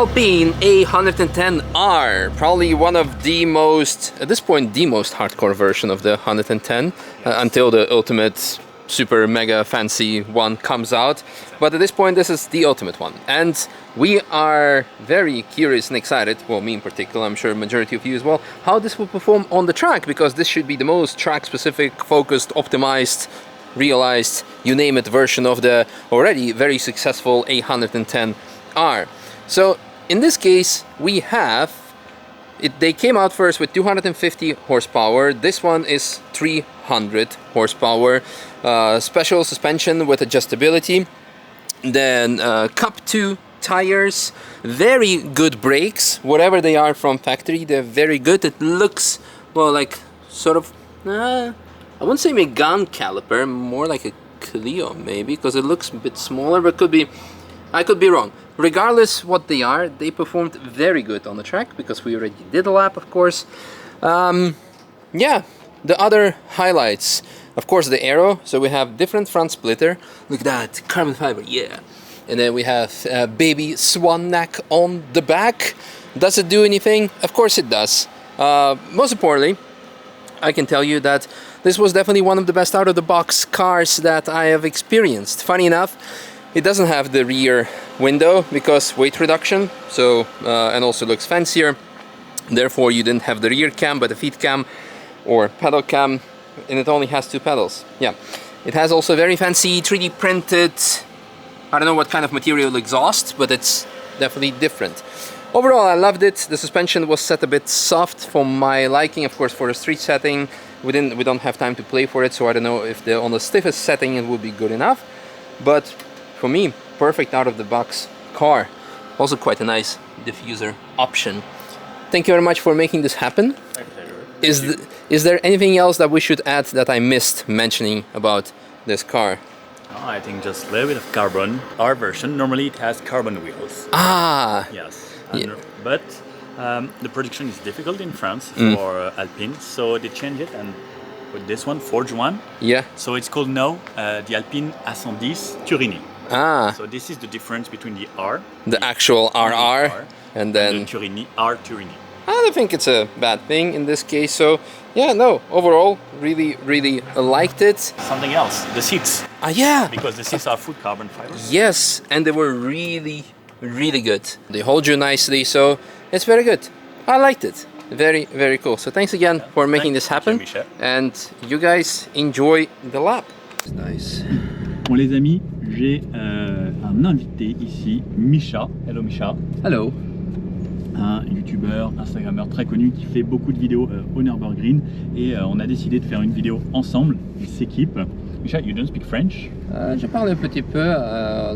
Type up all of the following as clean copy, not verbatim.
Alpine A110R, probably one of the most, at this point, the most hardcore version of the 110 until the ultimate super mega fancy one comes out. But at this point, this is the ultimate one. And we are very curious and excited, well, me in particular, I'm sure a majority of you as well, how this will perform on the track, because this should be the most track-specific, focused, optimized, realized, you name it, version of the already very successful A110R. So in this case, we have they came out first with 250 horsepower. This one is 300 horsepower. Special suspension with adjustability. Then Cup 2 tires. Very good brakes, whatever they are from factory. They're very good. It looks, well, like sort of, I wouldn't say Megane caliper, more like a Clio maybe, because it looks a bit smaller, but I could be wrong. Regardless what they are, they performed very good on the track, because we already did a lap, of course. Yeah, the other highlights, of course, the aero. So we have different front splitter. Look at that, carbon fiber, yeah. And then we have baby swan neck on the back. Does it do anything? Of course it does. Most importantly, I can tell you that this was definitely one of the best out-of-the-box cars that I have experienced. Funny enough, it doesn't have the rear window because weight reduction, so and also looks fancier. Therefore, you didn't have the rear cam, but the feet cam or pedal cam, and it only has 2 pedals. Yeah, it has also very fancy 3D printed, I don't know what kind of material exhaust, but it's definitely different. Overall, I loved it. The suspension was set a bit soft for my liking, of course, for the street setting. We don't have time to play for it, so I don't know if on the stiffest setting it would be good enough. But for me, perfect out-of-the-box car. Also quite a nice diffuser option. Thank you very much for making this happen. My pleasure. Is there anything else that we should add that I missed mentioning about this car? Oh, I think just a little bit of carbon. Our version, normally it has carbon wheels. Ah! Yes. Yeah. But the production is difficult in France for Alpine, so they change it and put this one, forged one. Yeah. So it's called now the Alpine A110 Turini. Ah. So this is the difference between the R, the actual RR, and then the Turini, R Turini. I don't think it's a bad thing in this case. So yeah, no, overall, really liked it. Something else, the seats. Ah, yeah. Because the seats are full carbon fibers. Yes, and they were really good. They hold you nicely, so it's very good. I liked it. Very cool. So thanks again for making this happen. Thank you, Misha. And you guys enjoy the lap. It's nice. Bon les amis, j'ai un invité ici, Misha. Hello Misha. Hello. Un youtubeur, instagrammeur très connu qui fait beaucoup de vidéos au Nürburgring, et on a décidé de faire une vidéo ensemble, il s'équipe. Misha, you don't speak French? Je parle un petit peu.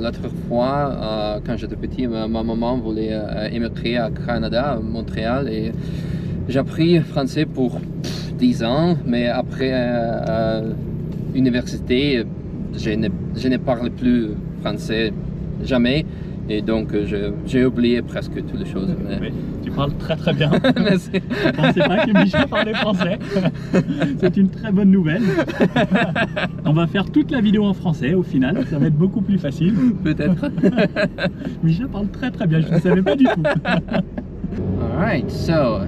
L'autre fois, quand j'étais petit, ma maman voulait émigrer à Canada, à Montréal, et j'ai appris français pour 10 ans, mais après université, je ne parle plus français jamais, et donc j'ai oublié presque toutes les choses. Mais tu parles très bien. Je ne pensais pas que Misha parlait français. C'est une très bonne nouvelle. On va faire toute la vidéo en français au final, ça va être beaucoup plus facile. Peut-être. Misha parle très bien, je ne savais pas du tout. Alright, so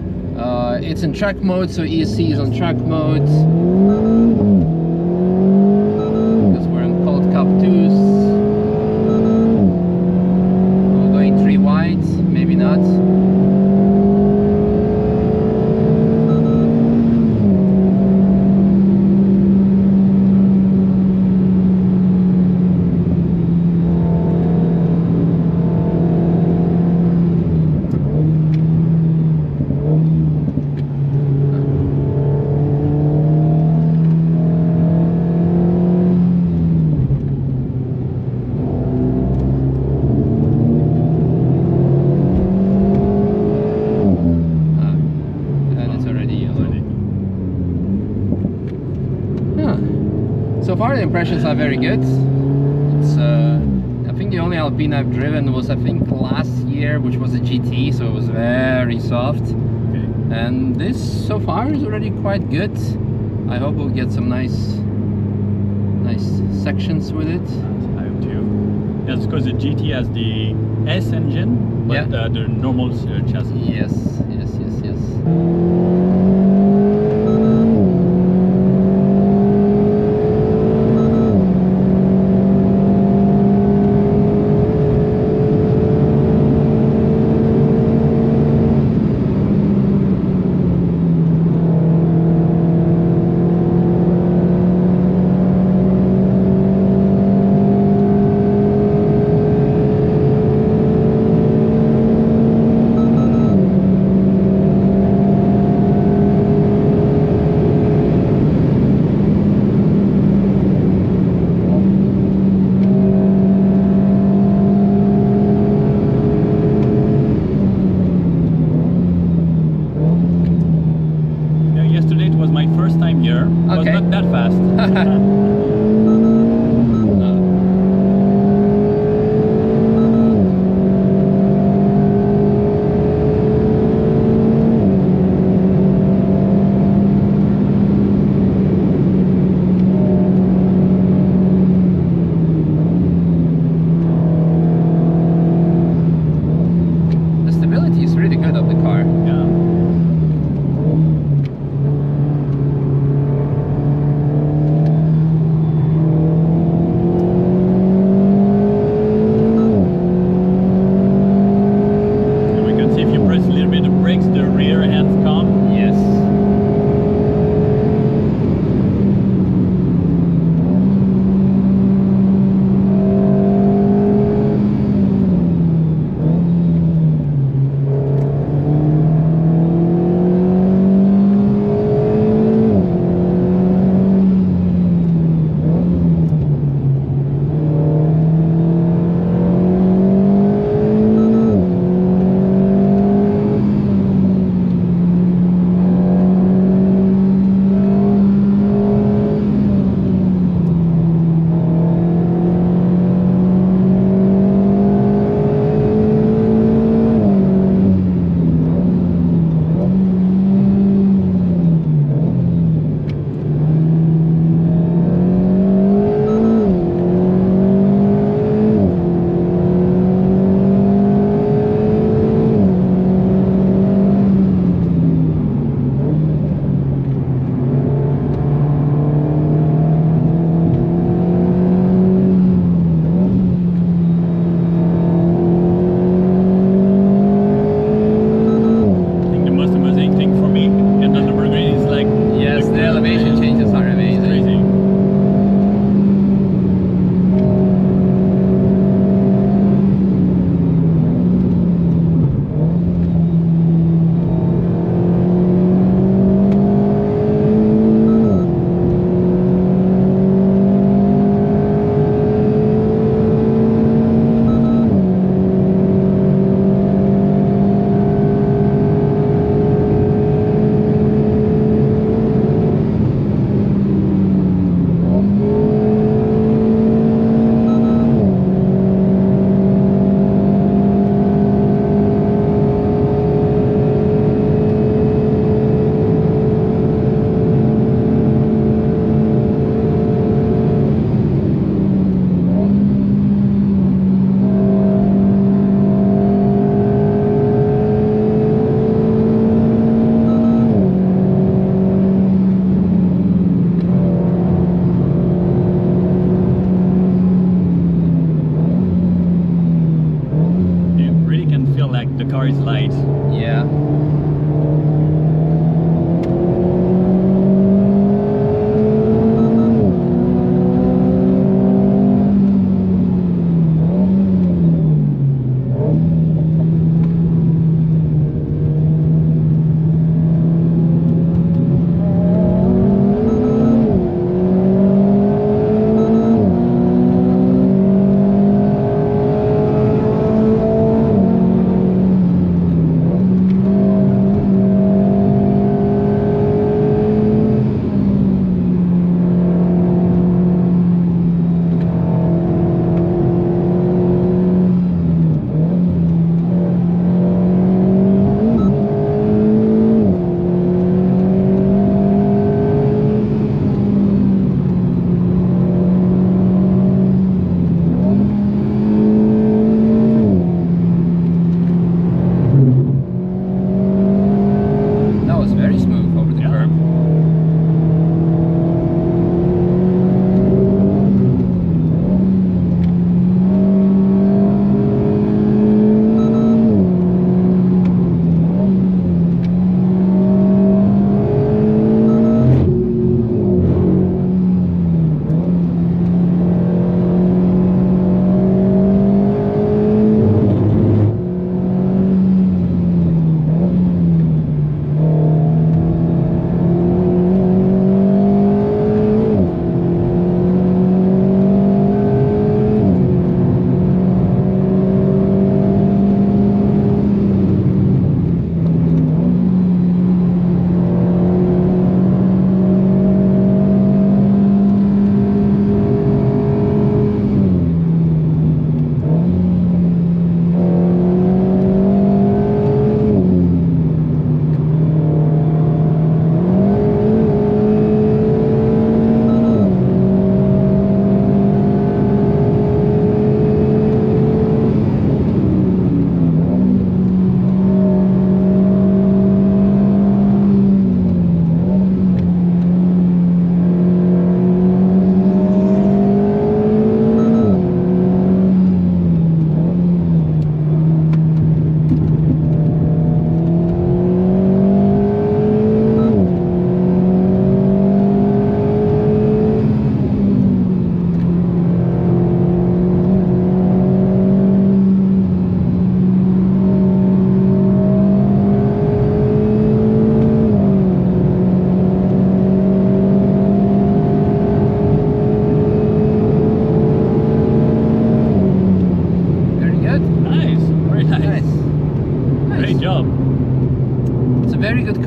it's in track mode, so ESC is on track mode. Because we're in cold cup 2s. We're going 3 wide, maybe not. So far the impressions are very good. It's I think the only Alpine I've driven was, I think, last year, which was a GT, so it was very soft. Okay. And this so far is already quite good. I hope we'll get some nice sections with it. I hope too. That's because the GT has the S engine, but Yeah. the normal chassis. Yes, yes, yes, yes. Yesterday it was my first time here. It was Okay. not that fast. The stability is really good of the car. Yeah. And we can see if you press a little bit of brakes, the rear ends come. Yes. I think the most amazing thing for me in the Nürburgring is like Yes, the elevation changes are amazing. crazy. You really can feel like the car is light. Yeah.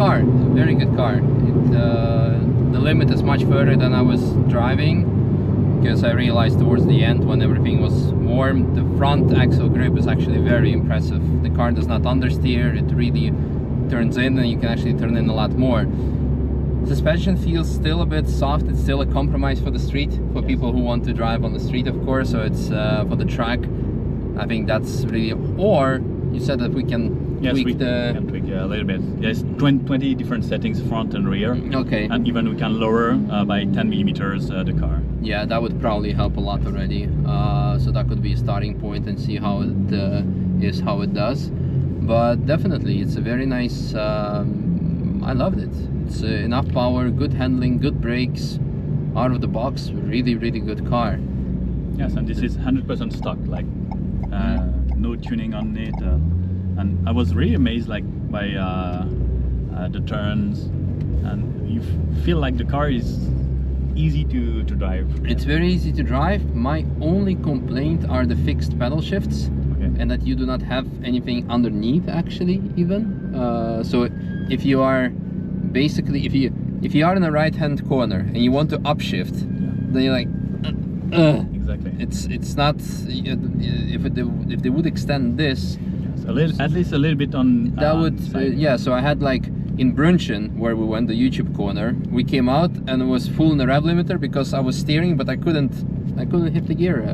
car, very good car. The limit is much further than I was driving, because I realized towards the end when everything was warm, the front axle grip is actually very impressive. The car does not understeer, it really turns in, and you can actually turn in a lot more. Suspension feels still a bit soft. It's still a compromise for the street, for people who want to drive on the street, of course. So it's for the track, I think that's really, or you said that we can tweak we can tweak a little bit. There's 20 different settings, front and rear. Okay. And even we can lower by 10 millimeters the car. Yeah, that would probably help a lot already. So that could be a starting point and see how it how it does. But definitely, it's a very nice. I loved it. It's enough power, good handling, good brakes, out of the box. Really, really good car. Yes, and this is 100% stock. Like no tuning on it. And I was really amazed, like by the turns, and you feel like the car is easy to drive. It's very easy to drive. My only complaint are the fixed pedal shifts, and that you do not have anything underneath actually even. So if you are basically if you are in a right hand corner and you want to upshift, then you're like exactly. It's not if they would extend this. At least a little bit on that would yeah. So I had like in Brunchen, where we went the YouTube corner, we came out and it was full in the rev limiter because I was steering, but I couldn't hit the gear.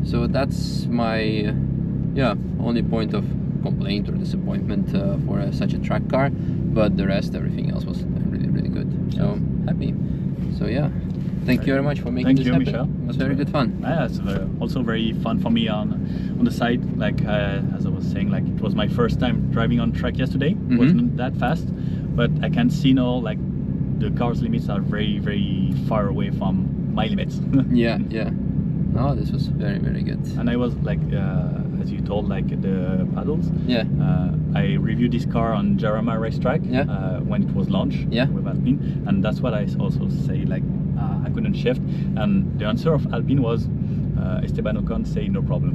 So that's my only point of complaint or disappointment for such a track car. But the rest, everything else was really, really good. So happy. So yeah. Thank you very much for making this happen. Thank you, Misha. It was very good fun. Yeah, it's also very fun for me on the side. Like as I was saying, like it was my first time driving on track yesterday. It wasn't that fast, but I can see now like the car's limits are very, very far away from my limits. yeah. No, this was very, very good. And I was like, as you told, like the paddles. Yeah. I reviewed this car on Jarama racetrack when it was launched with Alpine, and that's what I also say. Like I couldn't shift, and the answer of Alpine was Esteban Ocon say no problem.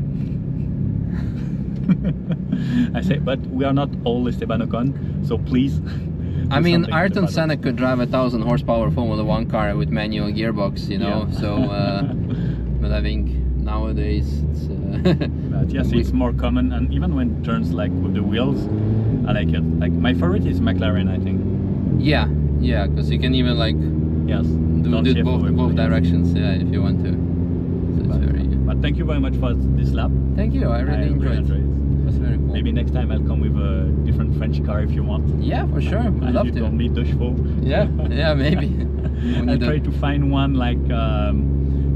I say, but we are not all Esteban Ocon, so please. I mean, Ayrton Senna could drive 1,000 horsepower Formula 1 car with manual gearbox, you know. So, but I think nowadays it's. But yes, it's more common, and even when it turns like with the wheels, I like it. Like my favorite is McLaren, I think. Yeah, because you can even like do both directions, if you want to. So it's very. But thank you very much for this lap. Thank you. I really enjoyed it. It was very cool. Maybe next time I'll come with a different French car if you want. Yeah, for sure. I'd love to. You told me 2 chevaux. Yeah, maybe. I'll try to find one like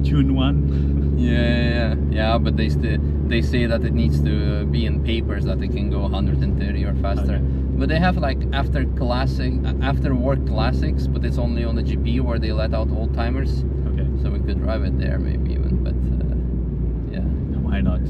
tune one. Yeah. But they say that it needs to be in papers that it can go 130 or faster. Okay. But they have like after work classics, but it's only on the GP where they let out old timers. Okay. So we could drive it there maybe even, but yeah. Why not?